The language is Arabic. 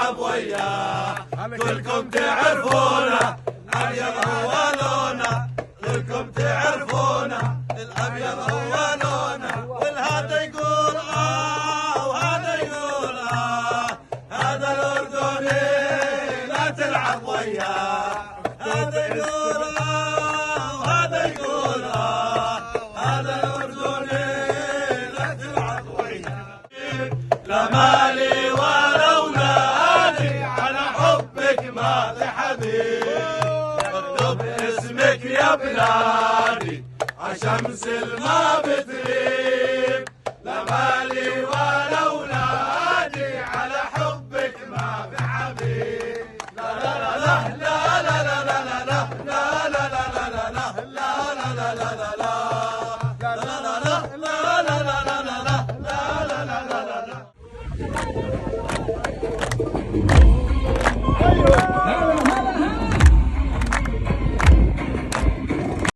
تلعب وياه. كلكم تعرفونه الابيض هو لونه، كلكم تعرفونه الابيض هو لونه. والهذا يقول وهذا يقول هذا الاردني لا تلعب وياه. هذا يقول وهذا يقول هذا الاردني لا تلعب وياه. لا مالي ولا اولادي على حبك ما في حبيب. اكتب اسمك يا بلادي عشمس ما بتغيب. لا مالي ولا اولادي على حبك ما في حبيب. لا لا لا لا لا لا لا لا لا لا لا لا لا لا لا لا لا.